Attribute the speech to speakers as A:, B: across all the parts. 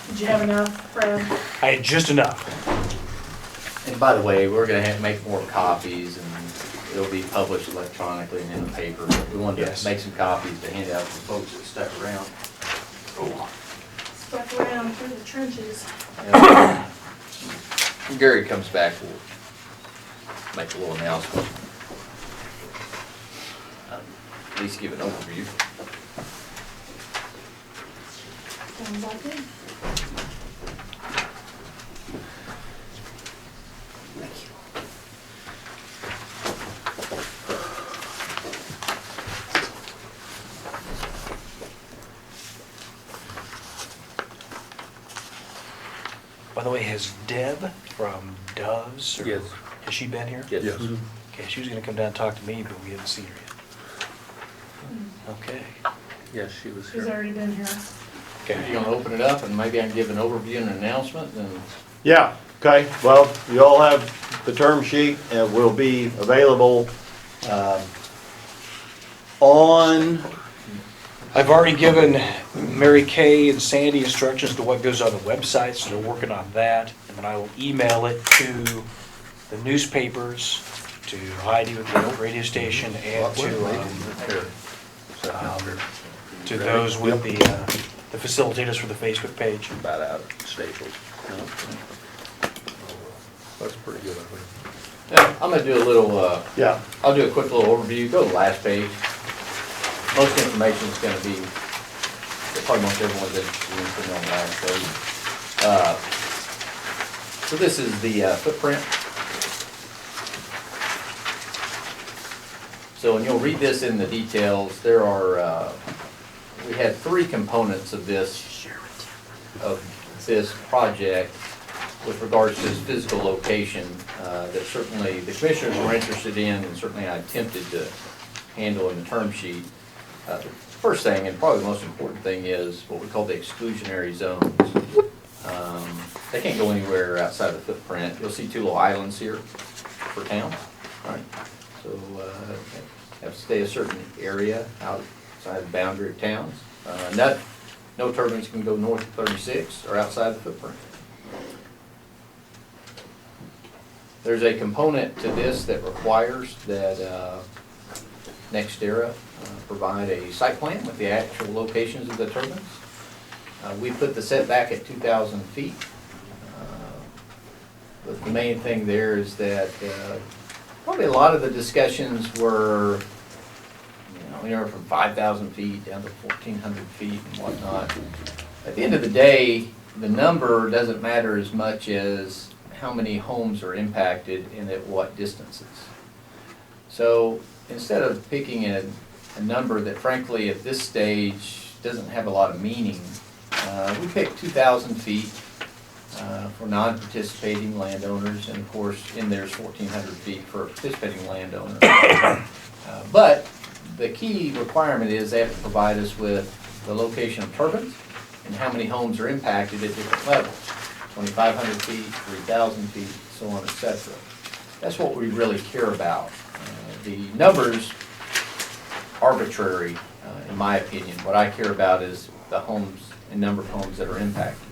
A: Did you have enough, Fred?
B: I had just enough.
C: And by the way, we're gonna have to make more copies, and it'll be published electronically and in the paper. But we wanted
B: Yes.
C: to make some copies to hand out to the folks that stuck around.
A: Stuck around through the trenches.
C: When Gary comes back, we'll make a little announcement. At least give an overview.
A: Sounds like it.
C: Thank you.
B: By the way, has Deb from Doves, or
D: Yes.
B: has she been here?
D: Yes.
B: Okay, she was gonna come down and talk to me, but we haven't seen her yet. Okay.
D: Yes, she was
A: She's
D: here.
A: already been here.
C: You
B: Okay.
C: gonna open it up, and maybe I can give an overview and an announcement, and
E: Yeah, okay, well, you all have the term sheet, and will be available, on,
B: I've already given Mary Kay and Sandy instructions to what goes on the website, so they're working on that. And then I will email it to the newspapers, to Heidi with the radio station, and to those with the facilitators for the Facebook page.
D: About out of Staples. That's pretty good, I think.
C: yeah, I'm gonna do a little,
E: yeah,
C: I'll do a quick little overview. Go to the last page. Most information is gonna be, probably most everyone's interested in putting on the last page. So this is the footprint. So, and you'll read this in the details, there are, we had three components of this project with regards to its physical location, that certainly the commissioners were interested in, and certainly I attempted to handle in the term sheet. The first thing, and probably the most important thing, is what we call the exclusionary zones. They can't go anywhere outside the footprint. You'll see two little islands here for towns, right? So, have to stay a certain area outside the boundary of towns. No turbines can go north of 36 or outside the footprint. There's a component to this that requires that NextEra provide a site plan with the actual locations of the turbines. We put the setback at 2,000 feet. But the main thing there is that probably a lot of the discussions were, anywhere from 5,000 feet down to 1,400 feet and whatnot. At the end of the day, the number doesn't matter as much as how many homes are impacted and at what distances. So instead of picking a number that frankly at this stage doesn't have a lot of meaning, we picked 2,000 feet for non-participating landowners, and of course in there's 1,400 feet for a participating landowner. But the key requirement is they have to provide us with the location of turbines and how many homes are impacted at different levels. 2,500 feet, 3,000 feet, so on, etc. That's what we really care about. The numbers, arbitrary, in my opinion. What I care about is the homes and number of homes that are impacted.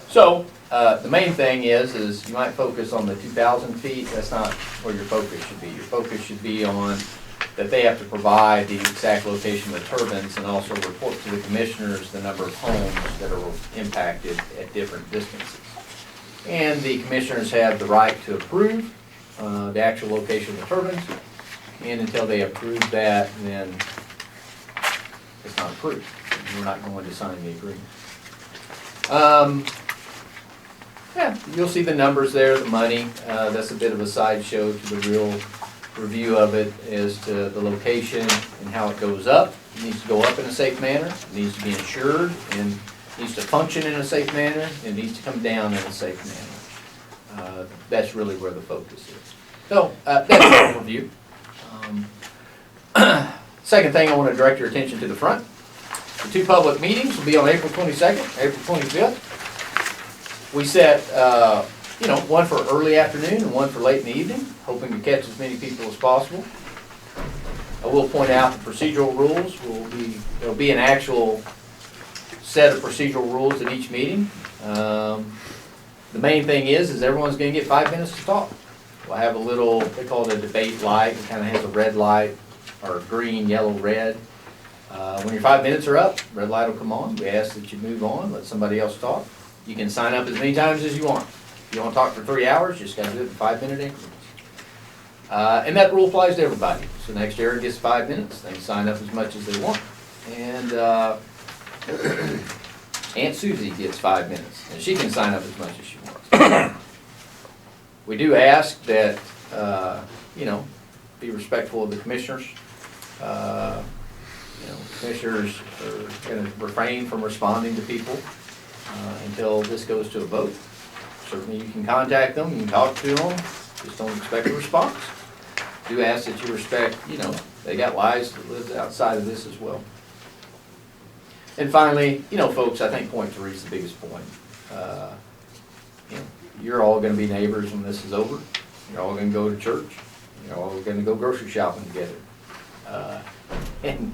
C: So, the main thing is you might focus on the 2,000 feet. That's not where your focus should be. Your focus should be on that they have to provide the exact location of the turbines and also report to the commissioners the number of homes that are impacted at different distances. And the commissioners have the right to approve the actual location of the turbines, and until they approve that, then it's not approved. We're not going to sign the agreement. Yeah, you'll see the numbers there, the money. That's a bit of a sideshow to the real review of it as to the location and how it goes up. It needs to go up in a safe manner. It needs to be insured and needs to function in a safe manner. It needs to come down in a safe manner. That's really where the focus is. So that's the overview. Second thing, I want to direct your attention to the front. The two public meetings will be on April 22nd, April 25th. We set one for early afternoon and one for late in the evening, hoping to catch as many people as possible. I will point out the procedural rules will be, there'll be an actual set of procedural rules at each meeting. The main thing is everyone's gonna get 5 minutes to talk. We'll have a little, they call it a debate light, it kinda has a red light, or green, yellow, red. When your 5 minutes are up, red light will come on, we ask that you move on, let somebody else talk. You can sign up as many times as you want. If you wanna talk for 3 hours, you just gotta do it in 5-minute increments. And that rule applies to everybody, so next year it gets 5 minutes, they can sign up as much as they want. And, Aunt Susie gets 5 minutes, and she can sign up as much as she wants. We do ask that, be respectful of the commissioners. Commissioners are gonna refrain from responding to people until this goes to a vote. Certainly you can contact them, you can talk to them, just don't expect a response. Do ask that you respect, they got lives that live outside of this as well. And finally, folks, I think point 3 is the biggest point. You're all gonna be neighbors when this is over. You're all gonna go to church. You're all gonna go grocery shopping together. And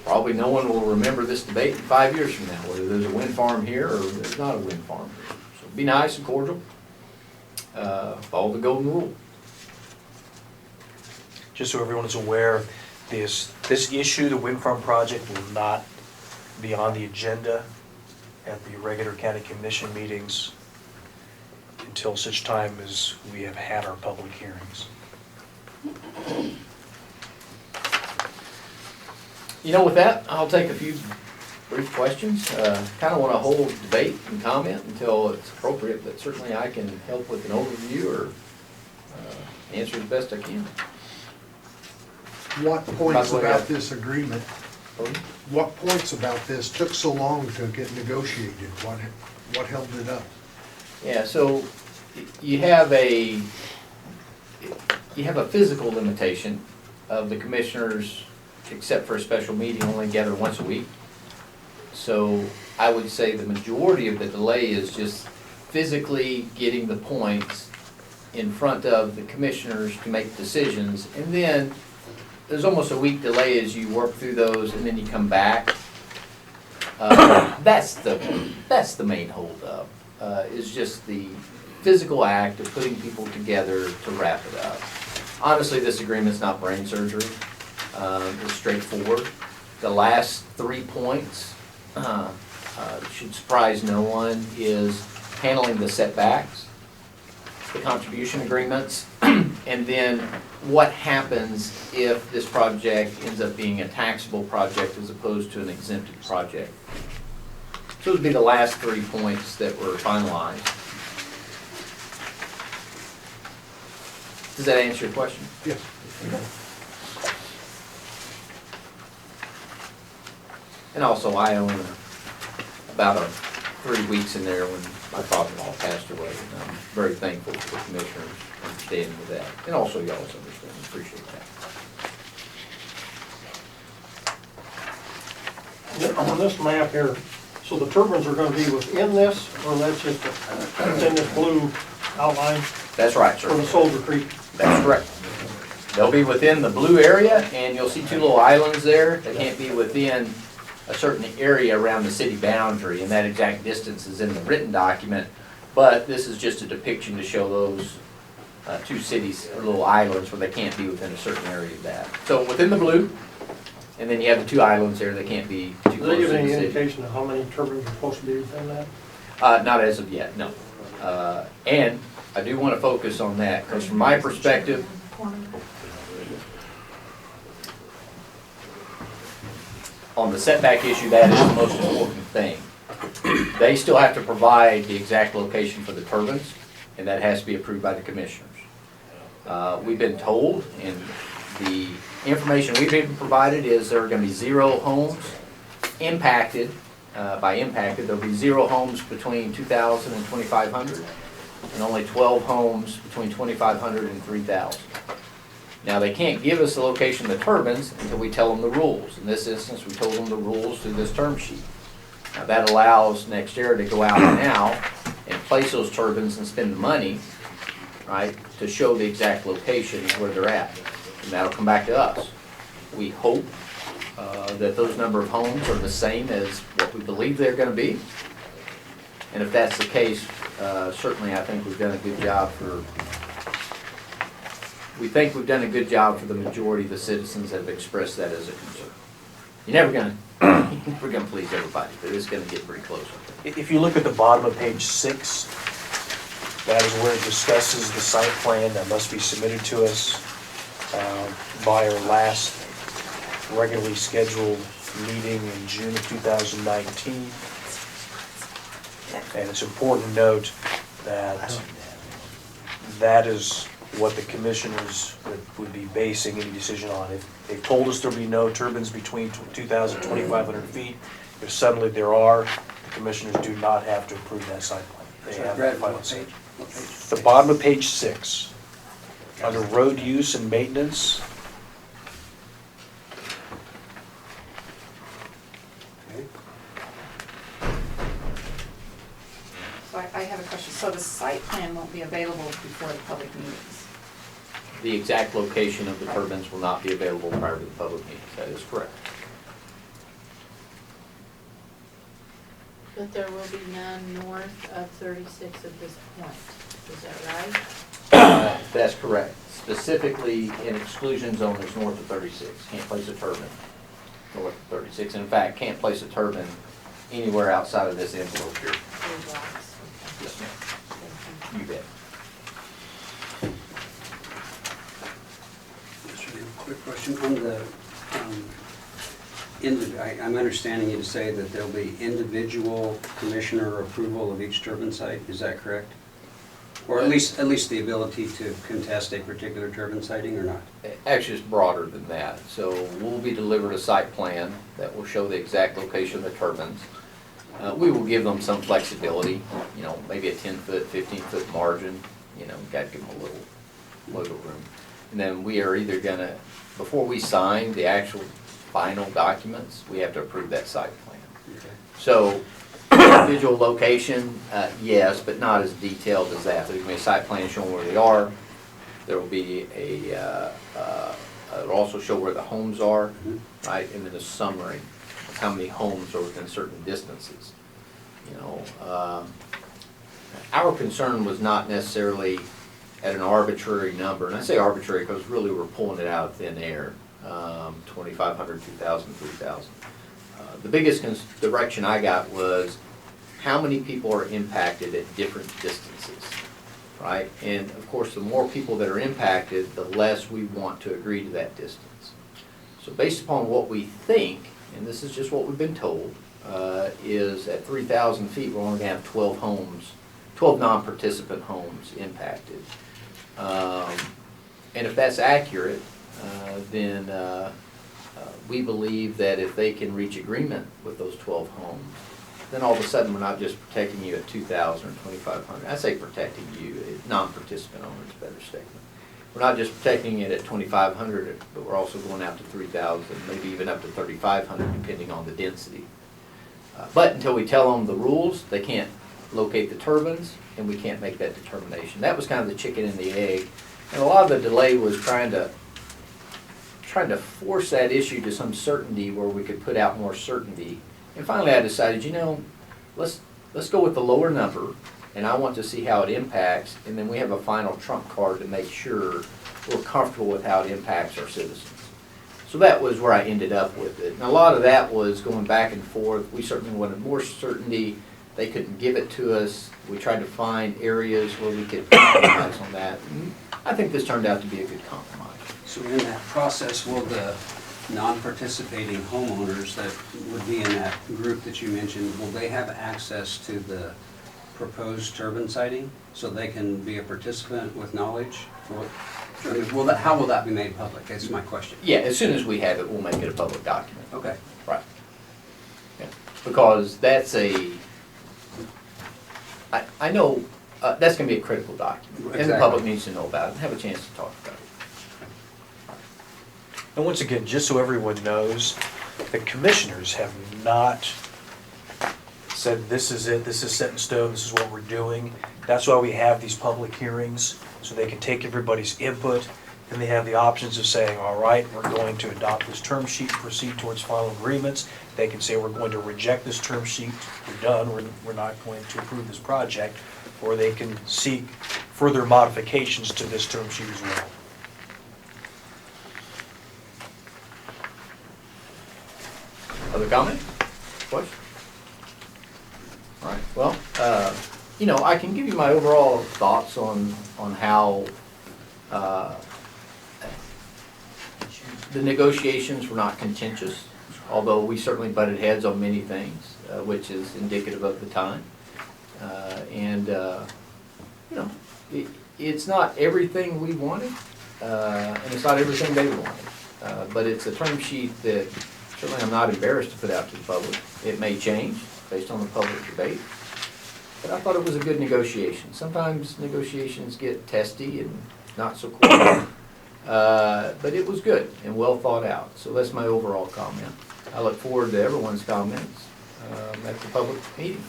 C: probably no one will remember this debate in 5 years from now, whether there's a wind farm here or there's not a wind farm here. So be nice and cordial. Follow the golden rule.
B: Just so everyone is aware, this issue, the wind farm project, will not be on the agenda at the regular county commission meetings until such time as we have had our public hearings.
C: With that, I'll take a few brief questions. Kind of want to hold debate and comment until it's appropriate, but certainly I can help with an overview or answer as best I can.
F: What points about this agreement,
C: Pardon?
F: what points about this took so long to get negotiated? What held it up?
C: Yeah, so you have a physical limitation of the commissioners, except for a special meeting, only gather once a week. So I would say the majority of the delay is just physically getting the points in front of the commissioners to make decisions. And then there's almost a week delay as you work through those and then you come back. That's the main holdup, is just the physical act of putting people together to wrap it up. Honestly, this agreement's not brain surgery. It's straightforward. The last 3 points, should surprise no one, is handling the setbacks, the contribution agreements, and then what happens if this project ends up being a taxable project as opposed to an exempted project. So it would be the last 3 points that were finalized. Does that answer your question?
F: Yes.
C: And also, I own about 3 weeks in there when my father-in-law passed away, and I'm very thankful for the commissioners understanding of that, and also y'all's understanding, appreciate that.
G: On this map here, so the turbines are gonna be within this, or that's just within this blue outline
C: That's right,
G: for the
C: sir.
G: Soldier Creek?
C: That's correct. They'll be within the blue area, and you'll see 2 little islands there. They can't be within a certain area around the city boundary, and that exact distance is in the written document, but this is just a depiction to show those 2 cities, or little islands, where they can't be within a certain area of that. So within the blue, and then you have the 2 islands there that can't be too
G: Do
C: close
G: they
C: to
G: give
C: the
G: any
C: city.
G: indication of how many turbines are supposed to be within that?
C: Not as of yet, no. And I do want to focus on that, because from my perspective, on the setback issue, that is the most important thing. They still have to provide the exact location for the turbines, and that has to be approved by the commissioners. We've been told, and the information we've been provided is there are going to be 0 homes impacted. By impacted, there'll be 0 homes between 2,000 and 2,500, and only 12 homes between 2,500 and 3,000. Now, they can't give us the location of the turbines until we tell them the rules. In this instance, we told them the rules through this term sheet. Now, that allows NextEra to go out now and place those turbines and spend the money, right, to show the exact location where they're at. And that'll come back to us. We hope that those number of homes are the same as what we believe they're gonna be. And if that's the case, certainly I think we've done a good job we think we've done a good job for the majority of the citizens that have expressed that as a concern. You're never gonna please everybody, but it's gonna get pretty close.
B: If you look at the bottom of page 6, that is where it discusses the site plan that must be submitted to us by our last regularly scheduled meeting in June of 2019. And it's important to note that that is what the commissioners would be basing any decision on. If they told us there'll be no turbines between 2,000 and 2,500 feet, if suddenly there are, the commissioners do not have to approve that site plan. They have the final say. The bottom of page 6, under road use and maintenance,
H: So I have a question. So the site plan won't be available before the public meetings?
C: The exact location of the turbines will not be available prior to the public meetings, that is correct.
I: But there will be none north of 36 at this point, is that right?
C: That's correct. Specifically, an exclusion zone is north of 36. Can't place a turbine north of 36. And in fact, can't place a turbine anywhere outside of this envelope here.
I: 3 blocks.
C: Yes, ma'am.
I: Thank you.
C: You bet.
J: Quick question on the, I'm understanding you to say that there'll be individual commissioner approval of each turbine site, is that correct? Or at least the ability to contest a particular turbine siting or not?
C: Actually, it's broader than that. So we'll be delivered a site plan that will show the exact location of the turbines. We will give them some flexibility, you know, maybe a 10-foot, 15-foot margin, you know, got to give them a little wiggle room. And then we are either gonna, before we sign the actual final documents, we have to approve that site plan.
J: Okay.
C: So, individual location, yes, but not as detailed as that. There's gonna be a site plan showing where they are. There will be it'll also show where the homes are, right? And then a summary of how many homes are within certain distances. You know, our concern was not necessarily at an arbitrary number, and I say arbitrary because really we're pulling it out of thin air, 2,500, 2,000, 3,000. The biggest direction I got was how many people are impacted at different distances, right? And of course, the more people that are impacted, the less we want to agree to that distance. So based upon what we think, and this is just what we've been told, is at 3,000 feet, we're only going to have 12 homes, 12 non-participant homes impacted. And if that's accurate, then we believe that if they can reach agreement with those 12 homes, then all of a sudden we're not just protecting you at 2,000 or 2,500. I say protecting you, non-participant owners, better statement. We're not just protecting it at 2,500, but we're also going out to 3,000, maybe even up to 3,500, depending on the density. But until we tell them the rules, they can't locate the turbines, and we can't make that determination. That was kind of the chicken and the egg. And a lot of the delay was trying to force that issue to some certainty where we could put out more certainty. And finally I decided, you know, let's go with the lower number, and I want to see how it impacts, and then we have a final trump card to make sure we're comfortable with how it impacts our citizens. So that was where I ended up with it. And a lot of that was going back and forth. We certainly wanted more certainty. They couldn't give it to us. We tried to find areas where we could compromise on that. And I think this turned out to be a good compromise.
J: So in that process, will the non-participating homeowners that would be in that group that you mentioned, will they have access to the proposed turbine siting so they can be a participant with knowledge? I mean, how will that be made public? That's my question.
C: Yeah, as soon as we have it, we'll make it a public document.
J: Okay.
C: Right. Yeah. Because that's I know that's going to be a critical document.
J: Exactly.
C: And the public needs to know about it and have a chance to talk about it.
B: and once again, just so everyone knows, the commissioners have not said this is it, this is set in stone, this is what we're doing. That's why we have these public hearings, so they can take everybody's input then they have the options of saying, all right, we're going to adopt this term sheet, proceed towards final agreements. They can say, we're going to reject this term sheet, we're done, we're not going to approve this project. Or they can seek further modifications to this term sheet as well.
C: Other comment? Question? All right, well, I can give you my overall thoughts on how the negotiations were not contentious, although we certainly butted heads on many things, which is indicative of the time. It's not everything we wanted, and it's not everything they wanted. But it's a term sheet that certainly I'm not embarrassed to put out to the public. It may change based on the public debate, but I thought it was a good negotiation. Sometimes negotiations get testy and not so cool, but it was good and well thought out. So that's my overall comment. I look forward to everyone's comments at the public meetings.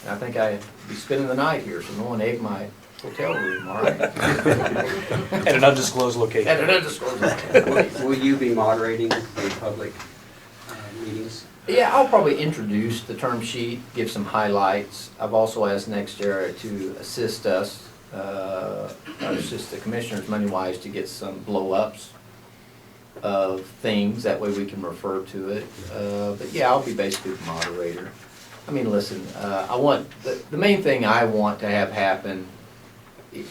C: And I think I'll be spending the night here, so no one egg my hotel room, all right?
B: At an undisclosed location.
C: At an undisclosed location.
J: Will you be moderating the public meetings?
C: Yeah, I'll probably introduce the term sheet, give some highlights. I've also asked NextEra to assist us, assist the commissioners money-wise to get some blow-ups of things. That way we can refer to it. But yeah, I'll be basically the moderator. I mean, listen, I want, the main thing I want to have happen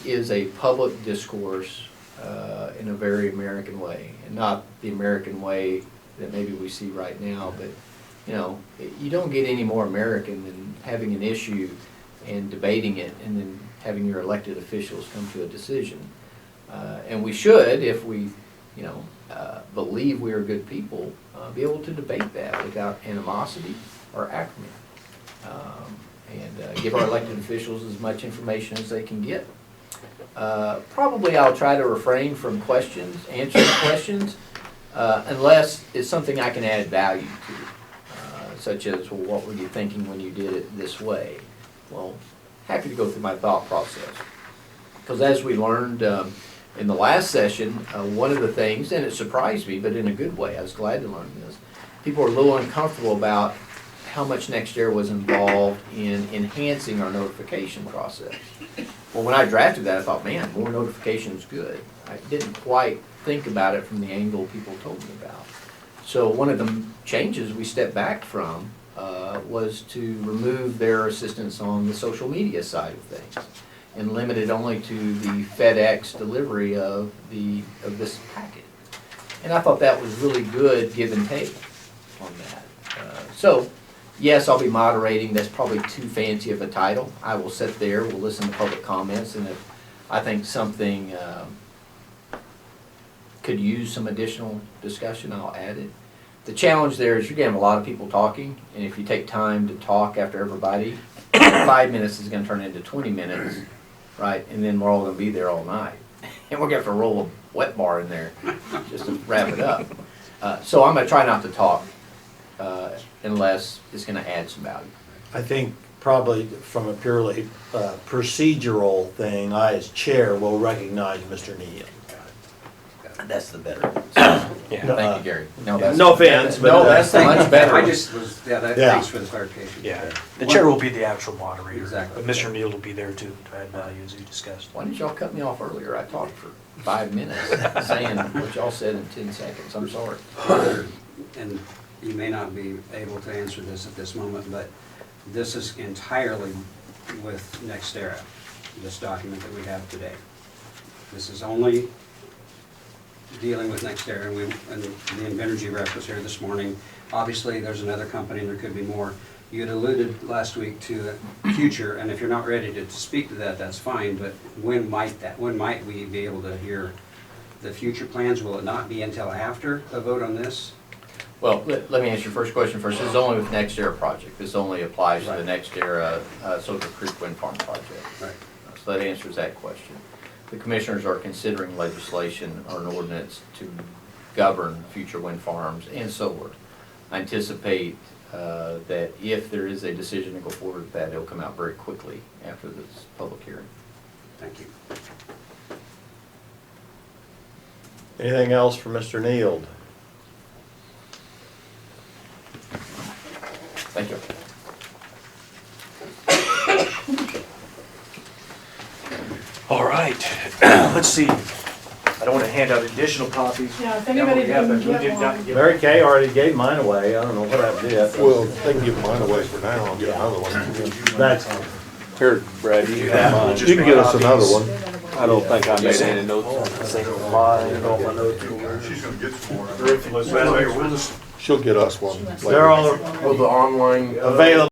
C: is a public discourse in a very American way, and not the American way that maybe we see right now, but you don't get any more American than having an issue and debating it and then having your elected officials come to a decision. And we should, if we, believe we are good people, be able to debate that without animosity or acrimony. And give our elected officials as much information as they can get. Probably I'll try to refrain from answering questions, unless it's something I can add value to, such as, well, what were you thinking when you did it this way? Well, happy to go through my thought process. Because as we learned in the last session, one of the things, and it surprised me, but in a good way, I was glad to learn this, people were a little uncomfortable about how much NextEra was involved in enhancing our notification process. Well, when I drafted that, I thought, man, more notification is good. I didn't quite think about it from the angle people told me about. So one of the changes we stepped back from was to remove their assistance on the social media side of things and limit it only to the FedEx delivery of this packet. And I thought that was really good give and take on that. Yes, I'll be moderating. That's probably too fancy of a title. I will sit there, we'll listen to public comments, and if I think something could use some additional discussion, I'll add it. The challenge there is you're going to have a lot of people talking, and if you take time to talk after everybody, 5 minutes is going to turn into 20 minutes, right? And then we're all going to be there all night. And we're going to have to roll a wet bar in there just to wrap it up. So I'm going to try not to talk unless it's going to add some value.
E: I think probably from a purely procedural thing, I as chair will recognize Mr. Neal.
C: That's the better.
B: Yeah.
C: Thank you, Gary.
E: No offense, but
C: No, that's much better.
J: I just was,
E: Yeah.
J: thanks for the clarification.
B: Yeah, the chair will be the actual moderator.
J: Exactly.
B: But Mr. Neal will be there too, to add value as you discussed.
C: Why didn't y'all cut me off earlier? I talked for 5 minutes saying what y'all said in 10 seconds. I'm sorry.
J: And you may not be able to answer this at this moment, but this is entirely with NextEra, this document that we have today. This is only dealing with NextEra, and the Invenergy rep was here this morning. Obviously, there's another company, and there could be more. You had alluded last week to future, and if you're not ready to speak to that, that's fine, but when might we be able to hear the future plans? Will it not be until after a vote on this?
C: Well, let me answer your first question first. This is only with NextEra project. This only applies to the NextEra Soldier Creek Wind Farm project.
J: Right.
C: So that answers that question. The commissioners are considering legislation or an ordinance to govern future wind farms and solar. I anticipate that if there is a decision to go forward with that, it'll come out very quickly after this public hearing.
J: Thank you.
E: Anything else for Mr. Neild?
C: Thank you.
B: All right, let's see. I don't want to hand out additional copies.
A: Yeah, if anybody
B: Yeah, but
A: didn't
B: we
A: get
B: did not
A: one.
B: get-
E: Mary Kay already gave mine away. I don't know what I did.
D: Well, they can give mine away for now, I'll get another one.
E: That's,
D: Here, Brad, you
B: Yeah,
D: have
B: we'll
D: mine.
B: just
D: You can get us
B: make
D: another
B: copies.
D: one. I don't think I made any notes.
B: Say mine, all my notes.
K: She's gonna get some more.
B: We'll just
D: She'll get us one.
E: they're all
D: Well, the online.
E: available